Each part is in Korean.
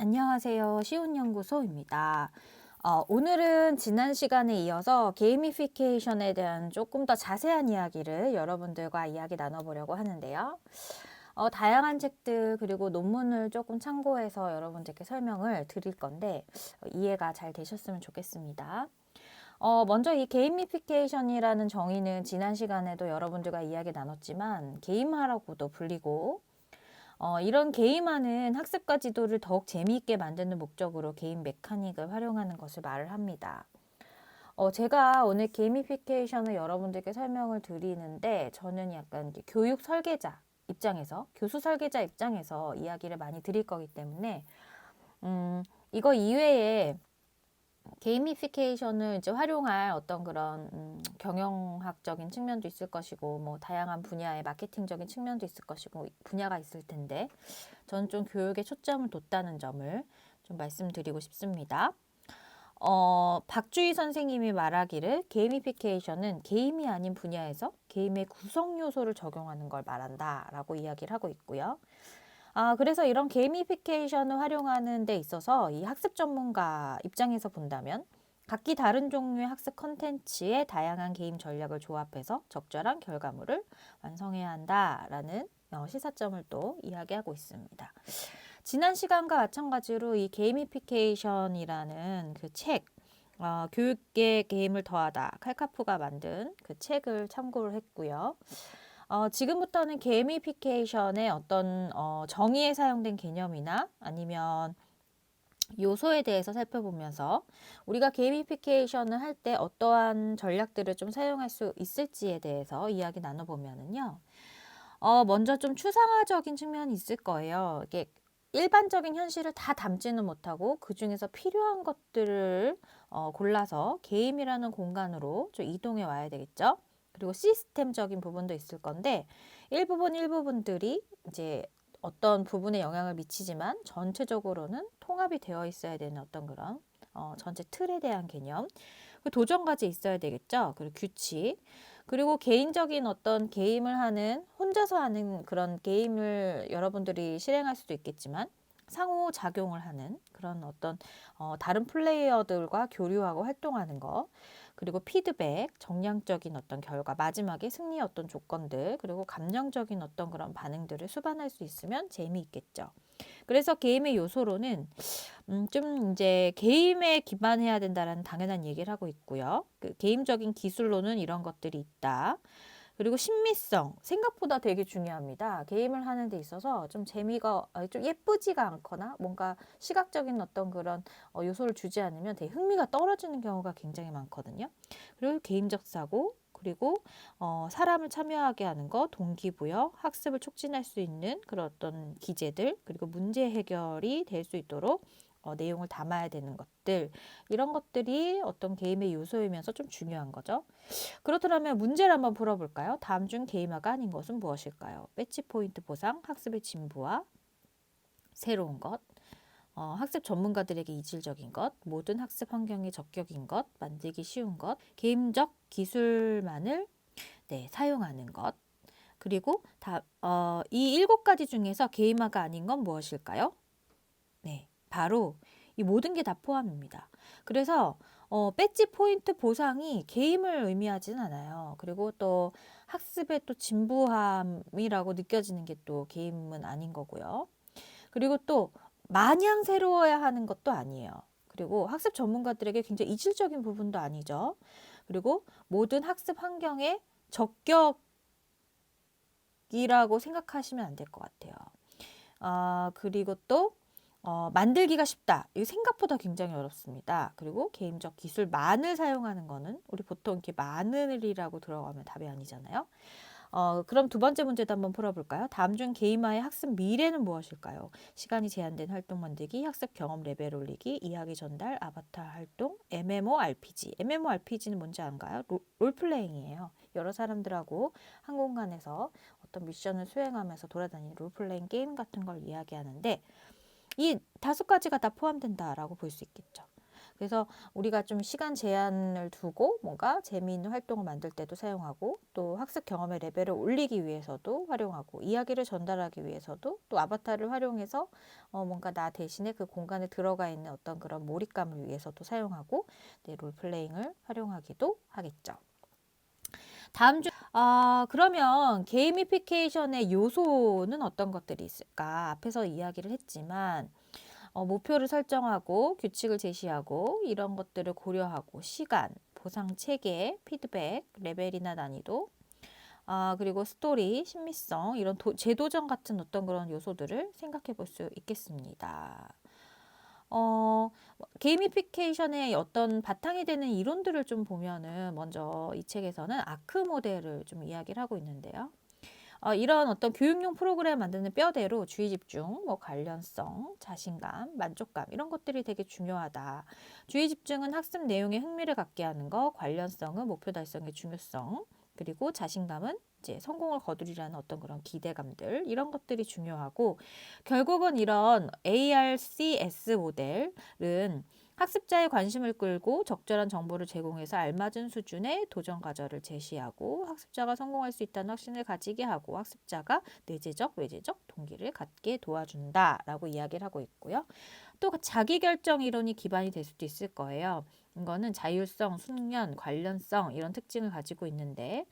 안녕하세요. 시온연구소입니다. 오늘은 지난 시간에 이어서 게이미피케이션에 대한 조금 더 자세한 이야기를 여러분들과 이야기 나눠보려고 하는데요. 다양한 책들 그리고 논문을 조금 참고해서 여러분들께 설명을 드릴 건데 이해가 잘 되셨으면 좋겠습니다. 먼저 이 게이미피케이션이라는 정의는 지난 시간에도 여러분들과 이야기 나눴지만 게임화라고도 불리고 이런 게임하는 학습과 지도를 더욱 재미있게 만드는 목적으로 게임 메카닉을 활용하는 것을 말을 합니다. 제가 오늘 게이미피케이션을 여러분들께 설명을 드리는데 저는 약간 이제 교육 설계자 입장에서, 교수 설계자 입장에서 이야기를 많이 드릴 거기 때문에 이거 이외에 게이미피케이션을 이제 활용할 어떤 그런 경영학적인 측면도 있을 것이고 뭐 다양한 분야의 마케팅적인 측면도 있을 것이고 분야가 있을 텐데 저는 좀 교육에 초점을 뒀다는 점을 좀 말씀드리고 싶습니다. 박주희 선생님이 말하기를 게이미피케이션은 게임이 아닌 분야에서 게임의 구성 요소를 적용하는 걸 말한다 라고 이야기를 하고 있고요. 그래서 이런 게이미피케이션을 활용하는 데 있어서 이 학습 전문가 입장에서 본다면 각기 다른 종류의 학습 컨텐츠의 다양한 게임 전략을 조합해서 적절한 결과물을 완성해야 한다라는 시사점을 또 이야기하고 있습니다. 지난 시간과 마찬가지로 이 게이미피케이션이라는 그 책, 교육계 게임을 더하다 칼카프가 만든 그 책을 참고를 했고요. 지금부터는 게이미피케이션의 어떤 정의에 사용된 개념이나 아니면 요소에 대해서 살펴보면서 우리가 게이미피케이션을 할 때 어떠한 전략들을 좀 사용할 수 있을지에 대해서 이야기 나눠보면은요. 먼저 좀 추상화적인 측면이 있을 거예요. 이게 일반적인 현실을 다 담지는 못하고 그 중에서 필요한 것들을 골라서 게임이라는 공간으로 좀 이동해 와야 되겠죠. 그리고 시스템적인 부분도 있을 건데 일부분들이 이제 어떤 부분에 영향을 미치지만 전체적으로는 통합이 되어 있어야 되는 어떤 그런 전체 틀에 대한 개념, 그 도전까지 있어야 되겠죠. 그리고 규칙, 그리고 개인적인 어떤 게임을 하는 혼자서 하는 그런 게임을 여러분들이 실행할 수도 있겠지만 상호작용을 하는 그런 어떤 다른 플레이어들과 교류하고 활동하는 거, 그리고 피드백, 정량적인 어떤 결과, 마지막에 승리의 어떤 조건들, 그리고 감정적인 어떤 그런 반응들을 수반할 수 있으면 재미있겠죠. 그래서 게임의 요소로는 좀 이제 게임에 기반해야 된다라는 당연한 얘기를 하고 있고요. 그 게임적인 기술로는 이런 것들이 있다. 그리고 신미성, 생각보다 되게 중요합니다. 게임을 하는 데 있어서 좀 재미가 좀 예쁘지가 않거나 뭔가 시각적인 어떤 그런 요소를 주지 않으면 되게 흥미가 떨어지는 경우가 굉장히 많거든요. 그리고 게임적 사고, 그리고 사람을 참여하게 하는 거, 동기부여, 학습을 촉진할 수 있는 그런 어떤 기제들, 그리고 문제 해결이 될 수 있도록 내용을 담아야 되는 것들, 이런 것들이 어떤 게임의 요소이면서 좀 중요한 거죠. 그렇다면 문제를 한번 풀어볼까요? 다음 중 게임화가 아닌 것은 무엇일까요? 배치 포인트 보상, 학습의 진부와 새로운 것, 학습 전문가들에게 이질적인 것, 모든 학습 환경에 적격인 것, 만들기 쉬운 것, 게임적 기술만을 사용하는 것, 그리고 이 7가지 중에서 게임화가 아닌 건 무엇일까요? 네, 바로 이 모든 게 다 포함입니다. 그래서 배지 포인트 보상이 게임을 의미하지는 않아요. 그리고 또 학습의 또 진부함이라고 느껴지는 게 또 게임은 아닌 거고요. 그리고 또 마냥 새로워야 하는 것도 아니에요. 그리고 학습 전문가들에게 굉장히 이질적인 부분도 아니죠. 그리고 모든 학습 환경에 적격이라고 생각하시면 안 될 것 같아요. 그리고 또 만들기가 쉽다. 이거 생각보다 굉장히 어렵습니다. 그리고 게임적 기술만을 사용하는 거는 우리 보통 이렇게 마늘이라고 들어가면 답이 아니잖아요. 그럼 두 번째 문제도 한번 풀어볼까요? 다음 중 게임화의 학습 미래는 무엇일까요? 시간이 제한된 활동 만들기, 학습 경험 레벨 올리기, 이야기 전달, 아바타 활동, MMORPG. MMORPG는 뭔지 아는가요? 롤플레잉이에요. 여러 사람들하고 한 공간에서 어떤 미션을 수행하면서 돌아다니는 롤플레잉 게임 같은 걸 이야기하는데 이 5가지가 다 포함된다라고 볼 수 있겠죠. 그래서 우리가 좀 시간 제한을 두고 뭔가 재미있는 활동을 만들 때도 사용하고 또 학습 경험의 레벨을 올리기 위해서도 활용하고 이야기를 전달하기 위해서도 또 아바타를 활용해서 뭔가 나 대신에 그 공간에 들어가 있는 어떤 그런 몰입감을 위해서도 사용하고 네, 롤플레잉을 활용하기도 하겠죠. 다음 주, 그러면 게이미피케이션의 요소는 어떤 것들이 있을까? 앞에서 이야기를 했지만, 목표를 설정하고 규칙을 제시하고 이런 것들을 고려하고 시간, 보상 체계, 피드백, 레벨이나 난이도, 그리고 스토리, 신미성, 이런 재도전 같은 어떤 그런 요소들을 생각해 볼 수 있겠습니다. 게이미피케이션의 어떤 바탕이 되는 이론들을 좀 보면은 먼저 이 책에서는 아크 모델을 좀 이야기를 하고 있는데요. 이런 어떤 교육용 프로그램 만드는 뼈대로 주의 집중, 뭐 관련성, 자신감, 만족감 이런 것들이 되게 중요하다. 주의 집중은 학습 내용에 흥미를 갖게 하는 거, 관련성은 목표 달성의 중요성, 그리고 자신감은 이제 성공을 거두리라는 어떤 그런 기대감들 이런 것들이 중요하고 결국은 이런 ARCS 모델은 학습자의 관심을 끌고 적절한 정보를 제공해서 알맞은 수준의 도전 과정을 제시하고 학습자가 성공할 수 있다는 확신을 가지게 하고 학습자가 내재적, 외재적 동기를 갖게 도와준다라고 이야기를 하고 있고요. 또 자기결정 이론이 기반이 될 수도 있을 거예요. 이거는 자율성, 숙련, 관련성 이런 특징을 가지고 있는데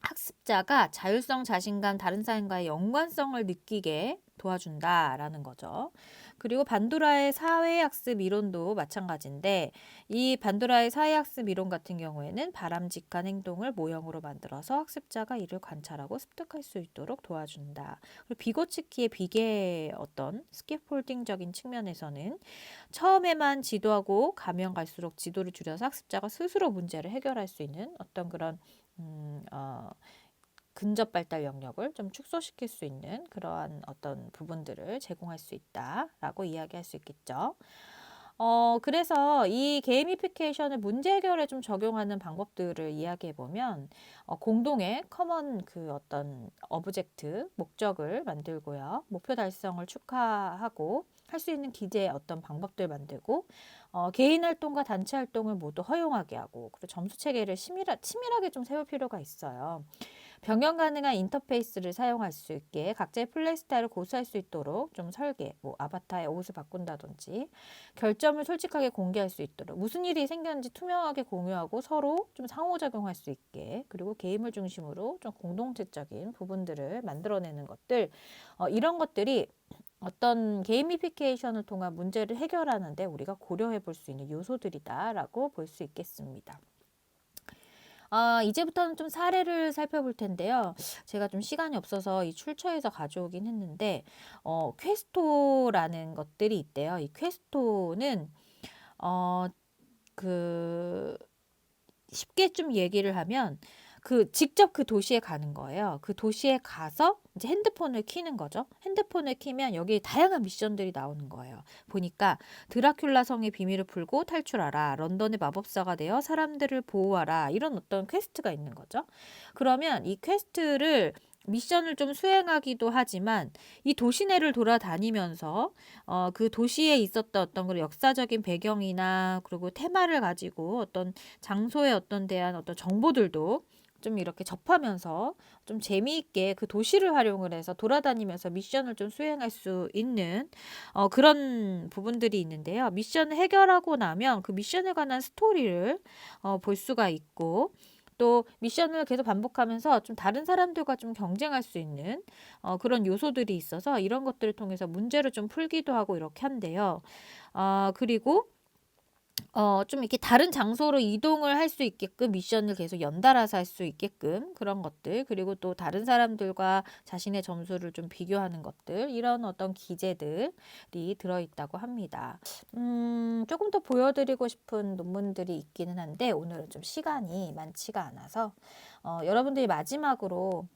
학습자가 자율성, 자신감, 다른 사람과의 연관성을 느끼게 도와준다라는 거죠. 그리고 반도라의 사회학습 이론도 마찬가지인데 이 반도라의 사회학습 이론 같은 경우에는 바람직한 행동을 모형으로 만들어서 학습자가 이를 관찰하고 습득할 수 있도록 도와준다. 그리고 비고츠키의 비계의 어떤 스캐폴딩적인 측면에서는 처음에만 지도하고 가면 갈수록 지도를 줄여서 학습자가 스스로 문제를 해결할 수 있는 어떤 그런 근접 발달 영역을 좀 축소시킬 수 있는 그러한 어떤 부분들을 제공할 수 있다라고 이야기할 수 있겠죠. 그래서 이 게이미피케이션을 문제 해결에 좀 적용하는 방법들을 이야기해 보면 공동의 커먼 그 어떤 어브젝트 목적을 만들고요. 목표 달성을 축하하고 할 수 있는 기재의 어떤 방법들 만들고 개인 활동과 단체 활동을 모두 허용하게 하고 그리고 점수 체계를 치밀하게 좀 세울 필요가 있어요. 변경 가능한 인터페이스를 사용할 수 있게 각자의 플레이 스타일을 고수할 수 있도록 좀 설계, 뭐 아바타의 옷을 바꾼다든지 결점을 솔직하게 공개할 수 있도록 무슨 일이 생겼는지 투명하게 공유하고 서로 좀 상호작용할 수 있게 그리고 게임을 중심으로 좀 공동체적인 부분들을 만들어내는 것들 이런 것들이 어떤 게이미피케이션을 통한 문제를 해결하는데 우리가 고려해 볼 수 있는 요소들이다라고 볼 수 있겠습니다. 이제부터는 좀 사례를 살펴볼 텐데요. 제가 좀 시간이 없어서 이 출처에서 가져오긴 했는데, 퀘스토라는 것들이 있대요. 이 퀘스토는, 어, 그, 쉽게 좀 얘기를 하면, 직접 그 도시에 가는 거예요. 그 도시에 가서 이제 핸드폰을 켜는 거죠. 핸드폰을 켜면 여기 다양한 미션들이 나오는 거예요. 보니까 드라큘라 성의 비밀을 풀고 탈출하라. 런던의 마법사가 되어 사람들을 보호하라. 이런 어떤 퀘스트가 있는 거죠. 그러면 이 퀘스트를 미션을 좀 수행하기도 하지만 이 도시 내를 돌아다니면서 그 도시에 있었던 어떤 그런 역사적인 배경이나 그리고 테마를 가지고 어떤 장소에 어떤 대한 어떤 정보들도 좀 이렇게 접하면서 좀 재미있게 그 도시를 활용을 해서 돌아다니면서 미션을 좀 수행할 수 있는 그런 부분들이 있는데요. 미션을 해결하고 나면 그 미션에 관한 스토리를 볼 수가 있고 또 미션을 계속 반복하면서 좀 다른 사람들과 좀 경쟁할 수 있는 그런 요소들이 있어서 이런 것들을 통해서 문제를 좀 풀기도 하고 이렇게 한대요. 그리고 좀 이렇게 다른 장소로 이동을 할 수 있게끔 미션을 계속 연달아서 할 수 있게끔 그런 것들 그리고 또 다른 사람들과 자신의 점수를 좀 비교하는 것들 이런 어떤 기재들이 들어있다고 합니다. 조금 더 보여드리고 싶은 논문들이 있기는 한데 오늘은 좀 시간이 많지가 않아서 여러분들이 마지막으로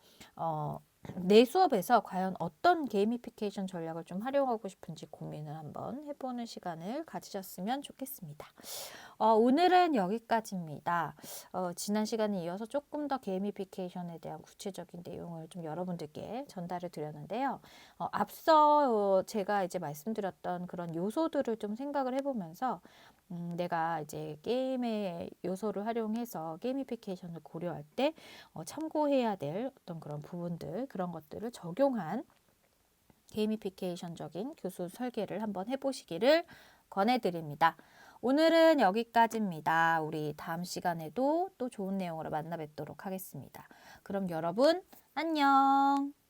내 수업에서 과연 어떤 게이미피케이션 전략을 좀 활용하고 싶은지 고민을 한번 해보는 시간을 가지셨으면 좋겠습니다. 오늘은 여기까지입니다. 지난 시간에 이어서 조금 더 게이미피케이션에 대한 구체적인 내용을 좀 여러분들께 전달을 드렸는데요. 앞서 제가 이제 말씀드렸던 그런 요소들을 좀 생각을 해보면서 내가 이제 게임의 요소를 활용해서 게이미피케이션을 고려할 때 참고해야 될 어떤 그런 부분들, 그런 것들을 적용한 게이미피케이션적인 교수 설계를 한번 해보시기를 권해드립니다. 오늘은 여기까지입니다. 우리 다음 시간에도 또 좋은 내용으로 만나 뵙도록 하겠습니다. 그럼 여러분, 안녕!